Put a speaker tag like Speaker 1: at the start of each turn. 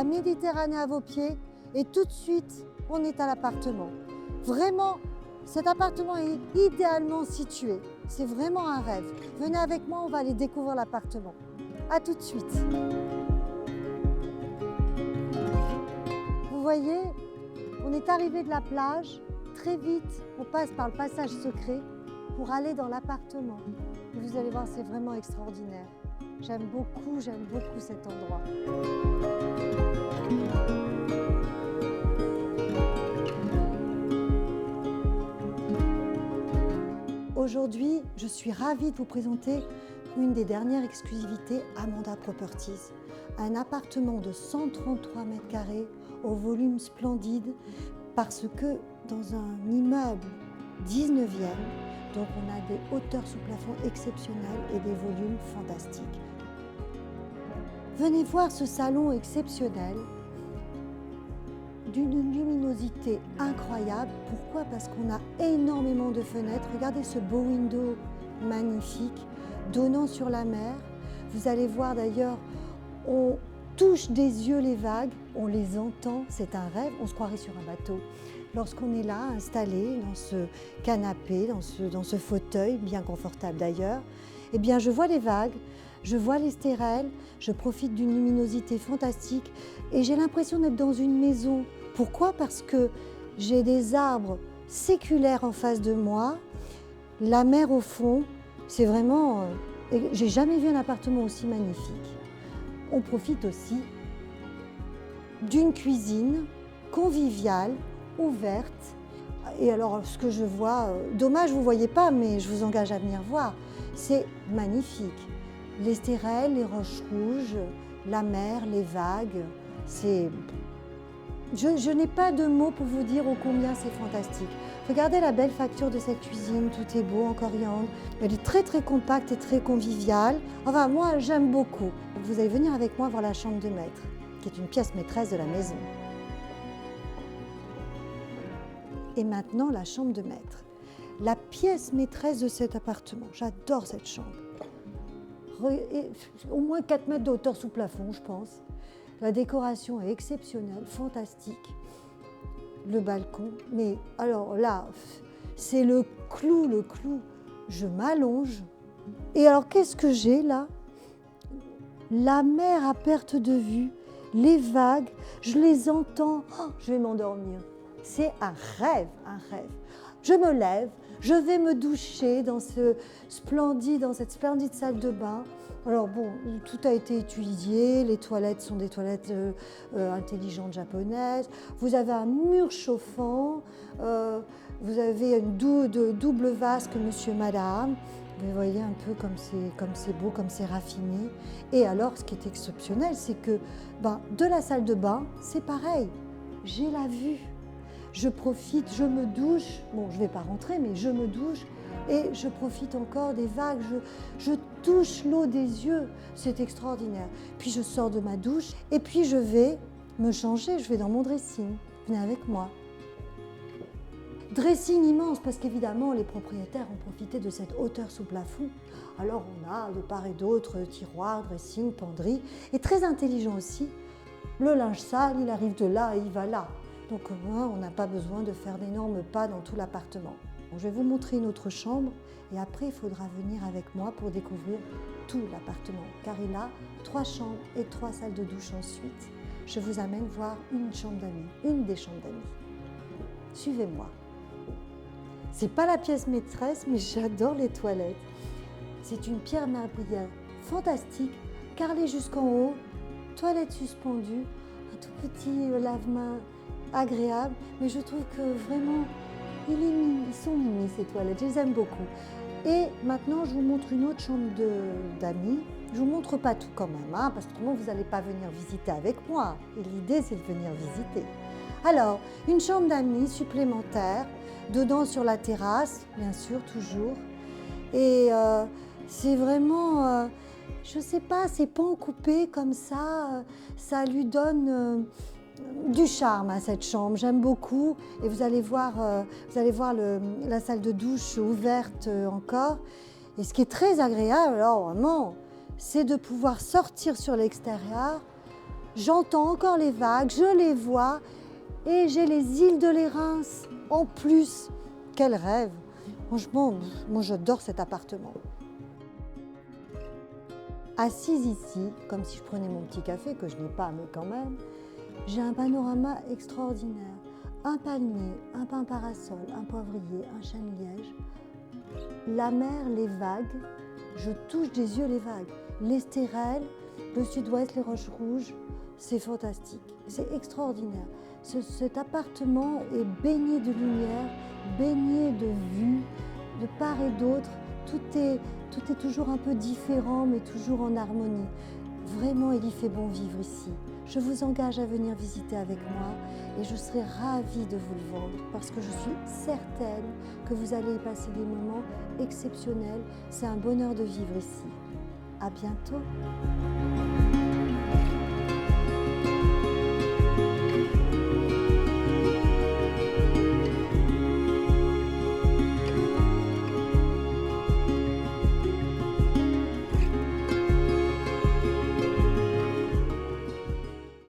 Speaker 1: la Méditerranée à vos pieds et tout de suite, on est à l'appartement. Vraiment, cet appartement est idéalement situé. C'est vraiment un rêve. Venez avec moi, on va aller découvrir l'appartement. À tout de suite. Vous voyez, on est arrivé de la plage. Très vite, on passe par le passage secret pour aller dans l'appartement. Vous allez voir, c'est vraiment extraordinaire. J'aime beaucoup cet endroit. Aujourd'hui, je suis ravie de vous présenter une des dernières exclusivités Amanda Properties. Un appartement de 133 mètres carrés au volume splendide parce que dans un immeuble 19e, donc on a des hauteurs sous plafond exceptionnelles et des volumes fantastiques. Venez voir ce salon exceptionnel d'une luminosité incroyable. Pourquoi? Parce qu'on a énormément de fenêtres. Regardez ce beau window magnifique donnant sur la mer. Vous allez voir d'ailleurs, on touche des yeux les vagues, on les entend, c'est un rêve, on se croirait sur un bateau. Lorsqu'on est là, installé dans ce canapé, dans ce fauteuil, bien confortable d'ailleurs, eh bien je vois les vagues, je vois les stérelles, je profite d'une luminosité fantastique et j'ai l'impression d'être dans une maison. Pourquoi? Parce que j'ai des arbres séculaires en face de moi, la mer au fond, c'est vraiment... j'ai jamais vu un appartement aussi magnifique. On profite aussi d'une cuisine conviviale, ouverte. Et alors, ce que je vois, dommage, vous ne voyez pas, mais je vous engage à venir voir, c'est magnifique. Les stérelles, les roches rouges, la mer, les vagues, c'est... Je n'ai pas de mots pour vous dire ô combien c'est fantastique. Regardez la belle facture de cette cuisine, tout est beau en coriandre. Elle est très très compacte et très conviviale. Enfin, moi, j'aime beaucoup. Vous allez venir avec moi voir la chambre de maître, qui est une pièce maîtresse de la maison. Et maintenant, la chambre de maître. La pièce maîtresse de cet appartement. J'adore cette chambre. Au moins 4 mètres de hauteur sous plafond, je pense. La décoration est exceptionnelle, fantastique. Le balcon, mais alors là, c'est le clou, le clou. Je m'allonge. Et alors, qu'est-ce que j'ai là? La mer à perte de vue, les vagues, je les entends. Oh, je vais m'endormir. C'est un rêve, un rêve. Je me lève, je vais me doucher dans cette splendide salle de bain. Alors bon, tout a été étudié, les toilettes sont des toilettes intelligentes japonaises. Vous avez un mur chauffant, vous avez une double vasque monsieur, madame. Vous voyez un peu comme c'est beau, comme c'est raffiné. Et alors, ce qui est exceptionnel, c'est que de la salle de bain, c'est pareil. J'ai la vue. Je profite, je me douche, bon je ne vais pas rentrer mais je me douche et je profite encore des vagues, je touche l'eau des yeux, c'est extraordinaire. Puis je sors de ma douche et puis je vais me changer, je vais dans mon dressing, venez avec moi. Dressing immense parce qu'évidemment les propriétaires ont profité de cette hauteur sous plafond. Alors on a de part et d'autre tiroirs, dressing, penderie et très intelligent aussi. Le linge sale, il arrive de là et il va là. Donc on n'a pas besoin de faire d'énormes pas dans tout l'appartement. Je vais vous montrer une autre chambre et après il faudra venir avec moi pour découvrir tout l'appartement. Car il a 3 chambres et 3 salles de douche ensuite. Je vous amène voir une chambre d'amis, une des chambres d'amis. Suivez-moi. C'est pas la pièce maîtresse mais j'adore les toilettes. C'est une pierre marbrière fantastique, carrelée jusqu'en haut, toilettes suspendues, un tout petit lave-mains agréable, mais je trouve que vraiment, ils sont mimi ces toilettes, je les aime beaucoup. Et maintenant, je vous montre une autre chambre d'amis. Je ne vous montre pas tout quand même, hein, parce que sinon vous n'allez pas venir visiter avec moi. Et l'idée, c'est de venir visiter. Alors, une chambre d'amis supplémentaire, dedans sur la terrasse, bien sûr, toujours. Et c'est vraiment, je ne sais pas, c'est pan coupé comme ça lui donne... du charme à cette chambre, j'aime beaucoup et vous allez voir la salle de douche ouverte encore et ce qui est très agréable alors vraiment c'est de pouvoir sortir sur l'extérieur J'entends encore les vagues, je les vois et j'ai les îles de Lérins en plus. Quel rêve! Franchement, moi j'adore cet appartement. Assise ici, comme si je prenais mon petit café, que je n'ai pas, mais quand même, j'ai un panorama extraordinaire. Un palmier, un pin parasol, un poivrier, un chêne-liège. La mer, les vagues, je touche des yeux les vagues. L'Estérel, le sud-ouest, les roches rouges, c'est fantastique, c'est extraordinaire. Cet appartement est baigné de lumière, baigné de vues, de part et d'autre. Tout est toujours un peu différent, mais toujours en harmonie. Vraiment, il y fait bon vivre ici. Je vous engage à venir visiter avec moi et je serai ravie de vous le vendre parce que je suis certaine que vous allez y passer des moments exceptionnels. C'est un bonheur de vivre ici. À bientôt.